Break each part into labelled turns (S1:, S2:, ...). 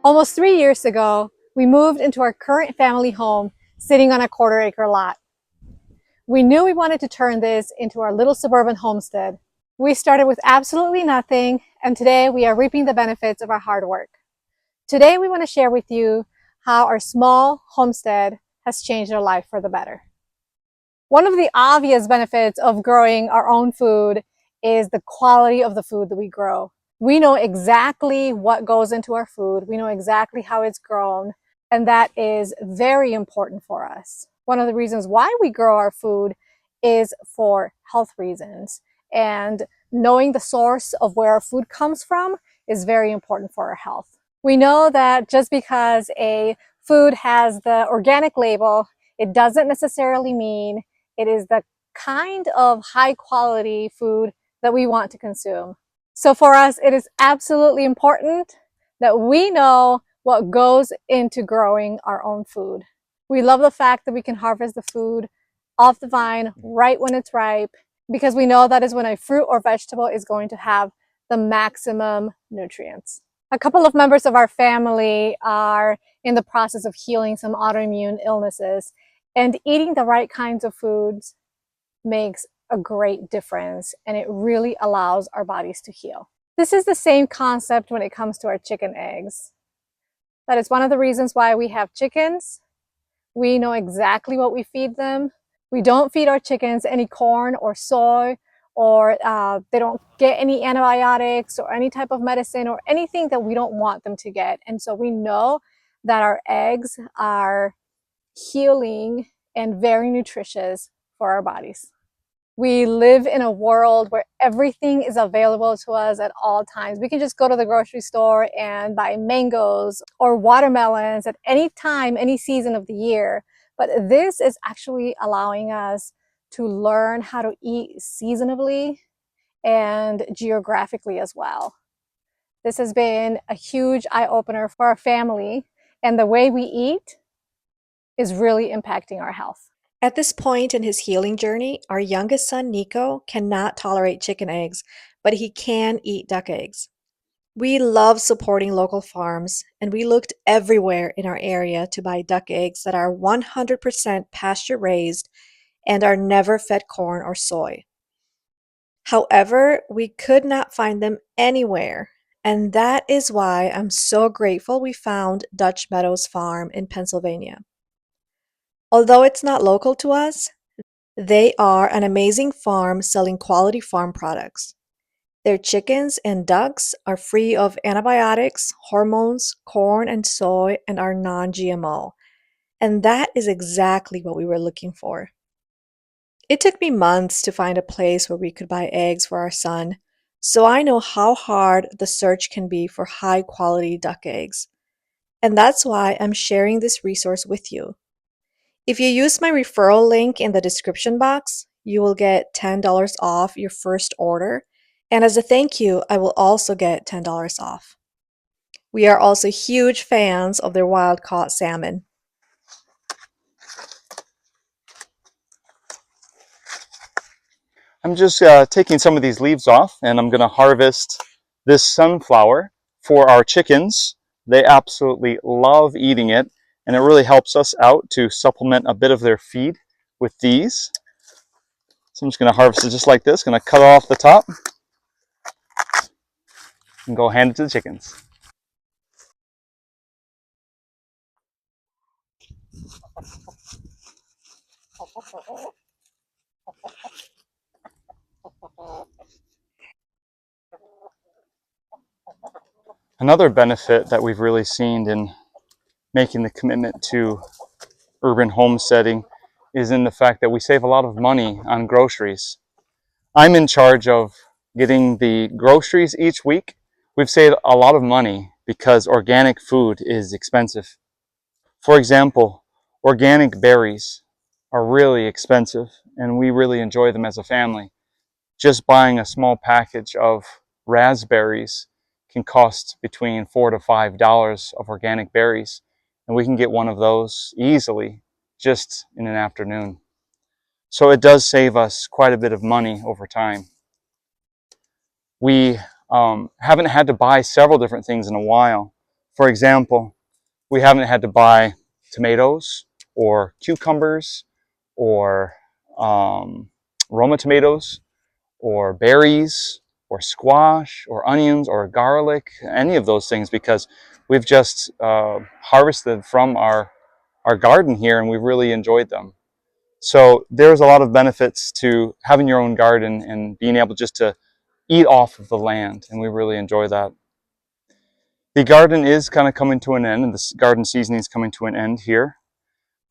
S1: Almost 3 years ago, we moved into our current family home sitting on a quarter-acre lot. We knew we wanted to turn this into our little suburban homestead. We started with absolutely nothing, and today we are reaping the benefits of our hard work. Today we want to share with you how our small homestead has changed our life for the better. One of the obvious benefits of growing our own food is the quality of the food that we grow. We know exactly what goes into our food. We know exactly how it's grown, and that is very important for us. One of the reasons why we grow our food is for health reasons, and knowing the source of where our food comes from is very important for our health. We know that just because a food has the organic label, it doesn't necessarily mean it is the kind of high quality food that we want to consume. So for us, it is absolutely important that we know what goes into growing our own food. We love the fact that we can harvest the food off the vine right when it's ripe, because we know that is when a fruit or vegetable is going to have the maximum nutrients. A couple of members of our family are in the process of healing some autoimmune illnesses, and eating the right kinds of foods makes a great difference, and it really allows our bodies to heal. This is the same concept when it comes to our chicken eggs. That is one of the reasons why we have chickens. We know exactly what we feed them. We don't feed our chickens any corn or soy, or they don't get any antibiotics or any type of medicine or anything that we don't want them to get. And so we know that our eggs are healing and very nutritious for our bodies. We live in a world where everything is available to us at all times. We can just go to the grocery store and buy mangoes or watermelons at any time, any season of the year. But this is actually allowing us to learn how to eat seasonably and geographically as well. This has been a huge eye-opener for our family, and the way we eat is really impacting our health.
S2: At this point in his healing journey, our youngest son, Nico, cannot tolerate chicken eggs, but he can eat duck eggs. We love supporting local farms, and we looked everywhere in our area to buy duck eggs that are 100% pasture raised and are never fed corn or soy. However, we could not find them anywhere, and that is why I'm so grateful we found Dutch Meadows Farm in Pennsylvania. Although it's not local to us, they are an amazing farm selling quality farm products. Their chickens and ducks are free of antibiotics, hormones, corn and soy, and are non-GMO. And that is exactly what we were looking for. It took me months to find a place where we could buy eggs for our son, so I know how hard the search can be for high quality duck eggs. And that's why I'm sharing this resource with you. If you use my referral link in the description box, you will get $10 off your first order, and as a thank you, I will also get $10 off. We are also huge fans of their wild-caught salmon.
S3: I'm just taking some of these leaves off, and I'm going to harvest this sunflower for our chickens. They absolutely love eating it, and it really helps us out to supplement a bit of their feed with these. So I'm just going to harvest it just like this. Going to cut off the top and go hand it to the chickens. Another benefit that we've really seen in making the commitment to urban homesteading is in the fact that we save a lot of money on groceries. I'm in charge of getting the groceries each week. We've saved a lot of money because organic food is expensive. For example, organic berries are really expensive, and we really enjoy them as a family. Just buying a small package of raspberries can cost between $4 to $5 of organic berries, and we can get one of those easily just in an afternoon. So it does save us quite a bit of money over time. We haven't had to buy several different things in a while. For example, we haven't had to buy tomatoes or cucumbers or Roma tomatoes or berries or squash or onions or garlic, any of those things, because we've just harvested from our garden here and we've really enjoyed them. So there's a lot of benefits to having your own garden and being able just to eat off of the land, and we really enjoy that. The garden is kind of coming to an end, and this garden season is coming to an end here,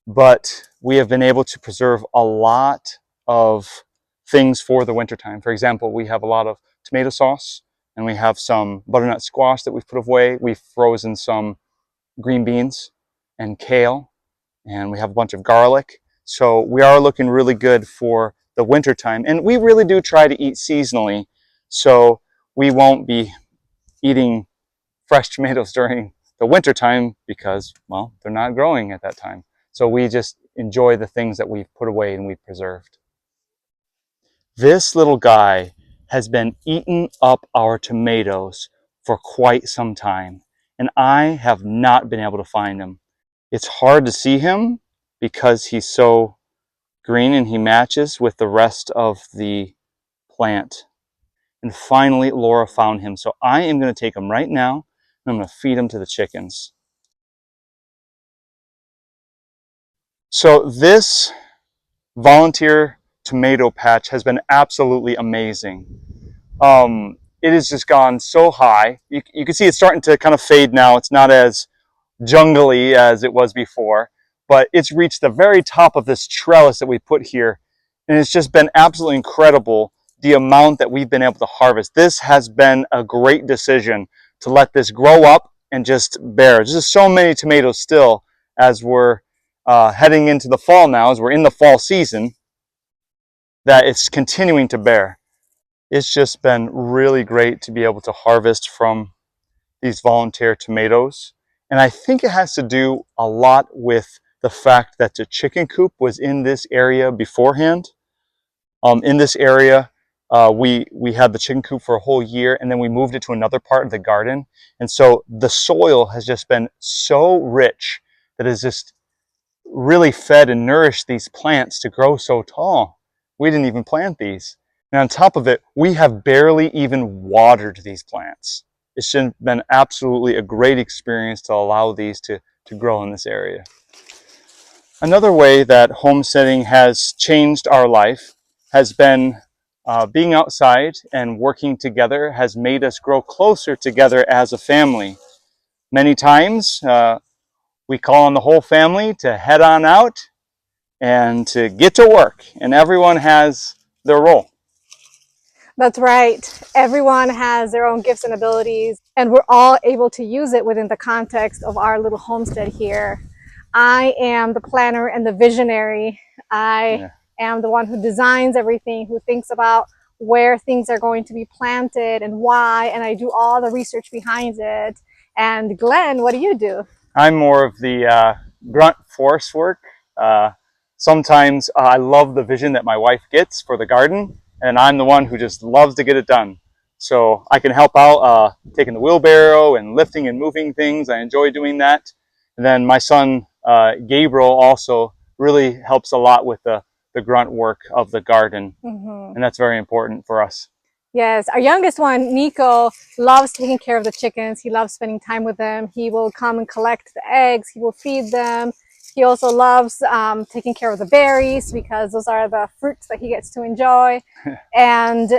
S3: but we have been able to preserve a lot of things for the wintertime. For example, we have a lot of tomato sauce, and we have some butternut squash that we've put away. We've frozen some green beans and kale, and we have a bunch of garlic. So we are looking really good for the winter time. And we really do try to eat seasonally. So we won't be eating fresh tomatoes during the winter time because, well, they're not growing at that time. So we just enjoy the things that we've put away and we've preserved. This little guy has been eating up our tomatoes for quite some time, and I have not been able to find him. It's hard to see him because he's so green and he matches with the rest of the plant. And finally, Laura found him. So I am going to take him right now and I'm going to feed him to the chickens. So this volunteer tomato patch has been absolutely amazing. It has just gone so high. You can see it's starting to kind of fade now. It's not as jungly as it was before, but it's reached the very top of this trellis that we put here, and it's just been absolutely incredible the amount that we've been able to harvest. This has been a great decision to let this grow up and just bear. There's just so many tomatoes still as we're heading into the fall now, as we're in the fall season, that it's continuing to bear. It's just been really great to be able to harvest from these volunteer tomatoes. And I think it has to do a lot with the fact that the chicken coop was in this area beforehand. In this area, we had the chicken coop for a whole year, and then we moved it to another part of the garden. And so the soil has just been so rich that it's just really fed and nourished these plants to grow so tall. We didn't even plant these. And on top of it, we have barely even watered these plants. It's been absolutely a great experience to allow these to grow in this area. Another way that homesteading has changed our life has been being outside and working together has made us grow closer together as a family. Many times we call on the whole family to head on out and to get to work, and everyone has their role.
S1: That's right. Everyone has their own gifts and abilities, and we're all able to use it within the context of our little homestead here. I am the planner and the visionary. I am the one who designs everything, who thinks about where things are going to be planted and why, and I do all the research behind it. And Glenn, what do you do?
S3: I'm more of the grunt force work. Sometimes I love the vision that my wife gets for the garden, and I'm the one who just loves to get it done. So I can help out taking the wheelbarrow and lifting and moving things. I enjoy doing that. And then my son, Gabriel, also really helps a lot with the grunt work of the garden. And that's very important for us.
S1: Yes, our youngest one, Nico, loves taking care of the chickens. He loves spending time with them. He will come and collect the eggs. He will feed them. He also loves taking care of the berries because those are the fruits that he gets to enjoy. And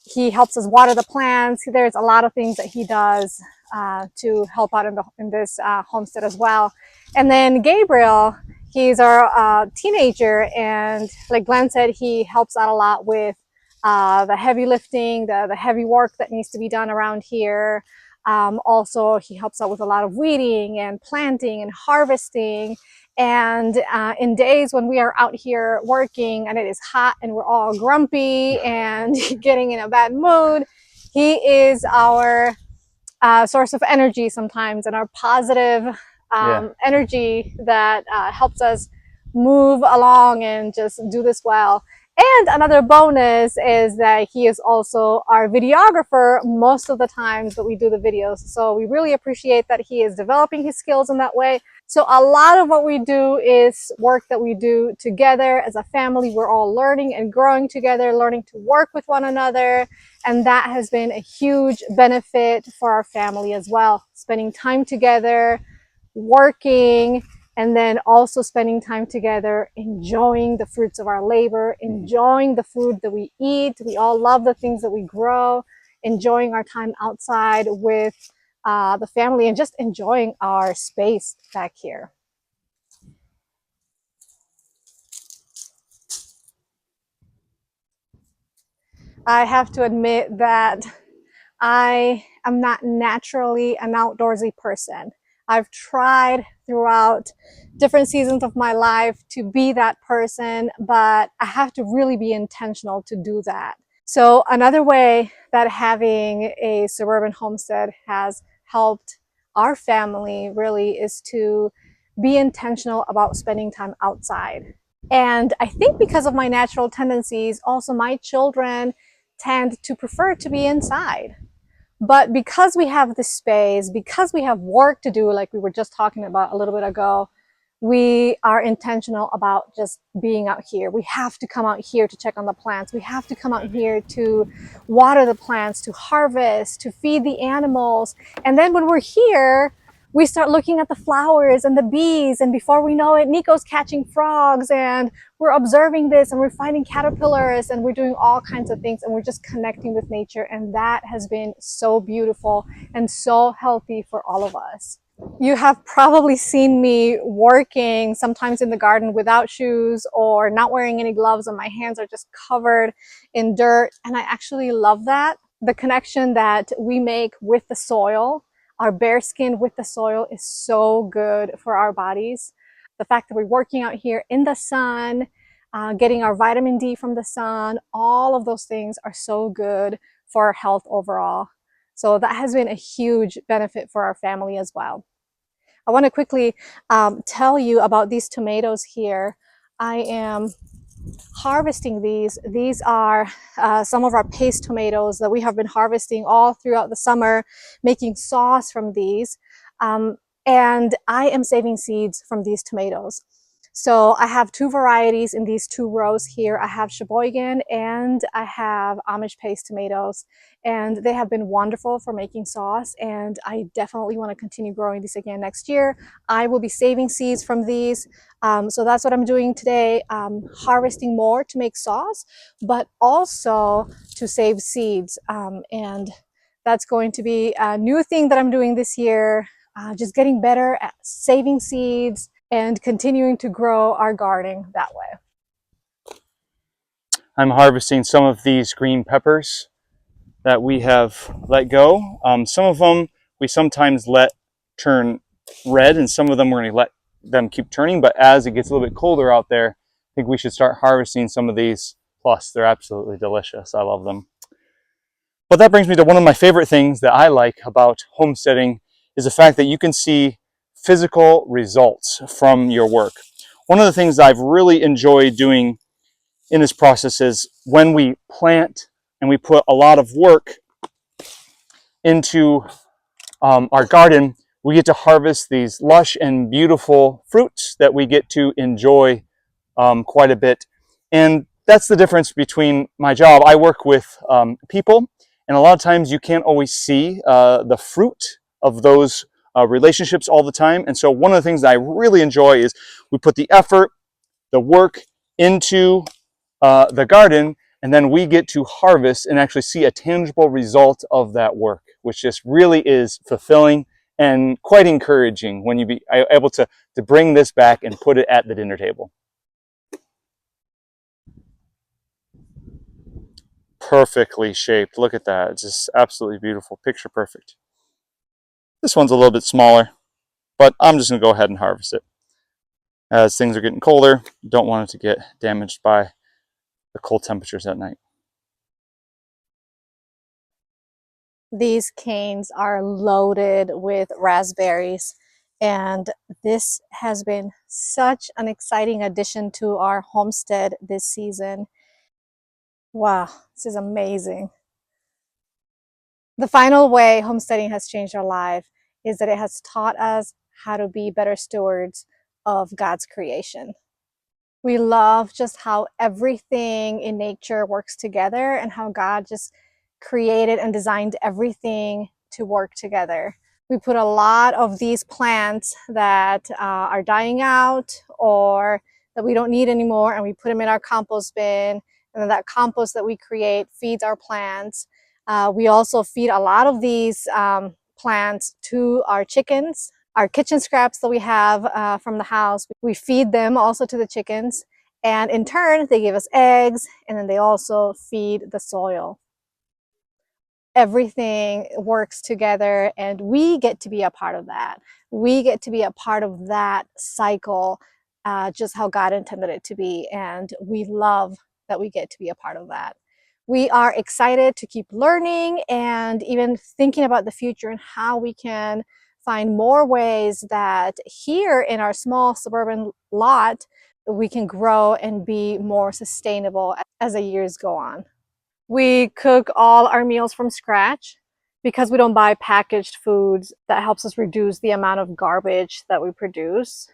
S1: he helps us water the plants. There's a lot of things that he does to help out in this homestead as well. And then Gabriel, he's our teenager, and like Glenn said, he helps out a lot with the heavy lifting, the heavy work that needs to be done around here. Also, he helps out with a lot of weeding and planting and harvesting. And in days when we are out here working and it is hot and we're all grumpy and getting in a bad mood, he is our source of energy sometimes, and our positive energy that helps us move along and just do this well. And another bonus is that he is also our videographer most of the times that we do the videos. So we really appreciate that he is developing his skills in that way. So a lot of what we do is work that we do together as a family. We're all learning and growing together, learning to work with one another. And that has been a huge benefit for our family as well. Spending time together, working, and then also spending time together, enjoying the fruits of our labor, enjoying the food that we eat. We all love the things that we grow, enjoying our time outside with the family, and just enjoying our space back here. I have to admit that I am not naturally an outdoorsy person. I've tried throughout different seasons of my life to be that person, but I have to really be intentional to do that. So another way that having a suburban homestead has helped our family really is to be intentional about spending time outside. And I think because of my natural tendencies, also my children tend to prefer to be inside. But because we have this space, because we have work to do, like we were just talking about a little bit ago, we are intentional about just being out here. We have to come out here to check on the plants. We have to come out here to water the plants, to harvest, to feed the animals. And then when we're here, we start looking at the flowers and the bees. And before we know it, Nico's catching frogs, and we're observing this, and we're finding caterpillars, and we're doing all kinds of things, and we're just connecting with nature. And that has been so beautiful and so healthy for all of us. You have probably seen me working sometimes in the garden without shoes or not wearing any gloves, and my hands are just covered in dirt. And I actually love that. The connection that we make with the soil, our bare skin with the soil, is so good for our bodies. The fact that we're working out here in the sun, getting our vitamin D from the sun, all of those things are so good for our health overall. So that has been a huge benefit for our family as well. I want to quickly tell you about these tomatoes here. I am harvesting these. These are some of our paste tomatoes that we have been harvesting all throughout the summer, making sauce from these. And I am saving seeds from these tomatoes. So I have two varieties in these two rows here. I have Sheboygan and I have Amish paste tomatoes, and they have been wonderful for making sauce, and I definitely want to continue growing these again next year. I will be saving seeds from these. So that's what I'm doing today, harvesting more to make sauce, but also to save seeds. And that's going to be a new thing that I'm doing this year, just getting better at saving seeds and continuing to grow our garden that way.
S3: I'm harvesting some of these green peppers that we have let go. Some of them we sometimes let turn red, and some of them we're going to let them keep turning. But as it gets a little bit colder out there, I think we should start harvesting some of these. Plus, they're absolutely delicious. I love them. But that brings me to one of my favorite things that I like about homesteading is the fact that you can see physical results from your work. One of the things I've really enjoyed doing in this process is when we plant and we put a lot of work into our garden, we get to harvest these lush and beautiful fruits that we get to enjoy quite a bit. And that's the difference between my job. I work with people, and a lot of times you can't always see the fruit of those relationships all the time. And so one of the things that I really enjoy is we put the effort, the work into the garden, and then we get to harvest and actually see a tangible result of that work, which just really is fulfilling and quite encouraging when you be able to bring this back and put it at the dinner table. Perfectly shaped. Look at that. It's just absolutely beautiful. Picture perfect. This one's a little bit smaller, but I'm just going to go ahead and harvest it. As things are getting colder, you don't want it to get damaged by the cold temperatures at night.
S1: These canes are loaded with raspberries, and this has been such an exciting addition to our homestead this season. Wow, this is amazing. The final way homesteading has changed our life is that it has taught us how to be better stewards of God's creation. We love just how everything in nature works together and how God just created and designed everything to work together. We put a lot of these plants that are dying out or that we don't need anymore, and we put them in our compost bin. And then that compost that we create feeds our plants. We also feed a lot of these plants to our chickens. Our kitchen scraps that we have from the house, we feed them also to the chickens. And in turn, they give us eggs, and then they also feed the soil. Everything works together, and we get to be a part of that. We get to be a part of that cycle, just how God intended it to be. And we love that we get to be a part of that. We are excited to keep learning and even thinking about the future and how we can find more ways that here in our small suburban lot, we can grow and be more sustainable as the years go on. We cook all our meals from scratch because we don't buy packaged foods. That helps us reduce the amount of garbage that we produce.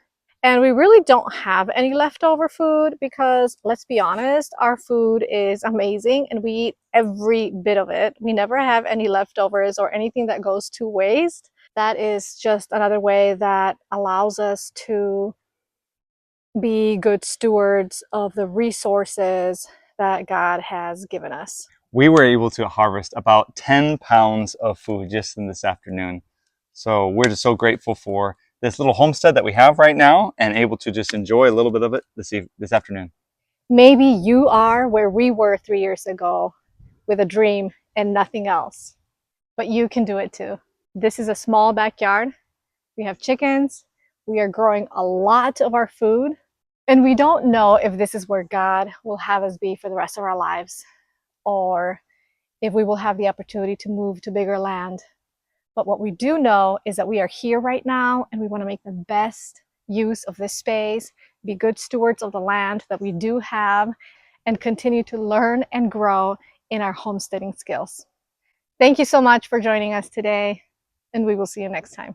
S1: And we really don't have any leftover food because, let's be honest, our food is amazing and we eat every bit of it. We never have any leftovers or anything that goes to waste. That is just another way that allows us to be good stewards of the resources that God has given us.
S3: We were able to harvest about 10 pounds of food just in this afternoon. So we're just so grateful for this little homestead that we have right now and able to just enjoy a little bit of it this afternoon.
S1: Maybe you are where we were 3 years ago with a dream and nothing else, but you can do it too. This is a small backyard. We have chickens. We are growing a lot of our food, and we don't know if this is where God will have us be for the rest of our lives, or if we will have the opportunity to move to bigger land. But what we do know is that we are here right now, and we want to make the best use of this space, be good stewards of the land that we do have, and continue to learn and grow in our homesteading skills. Thank you so much for joining us today, and we will see you next time.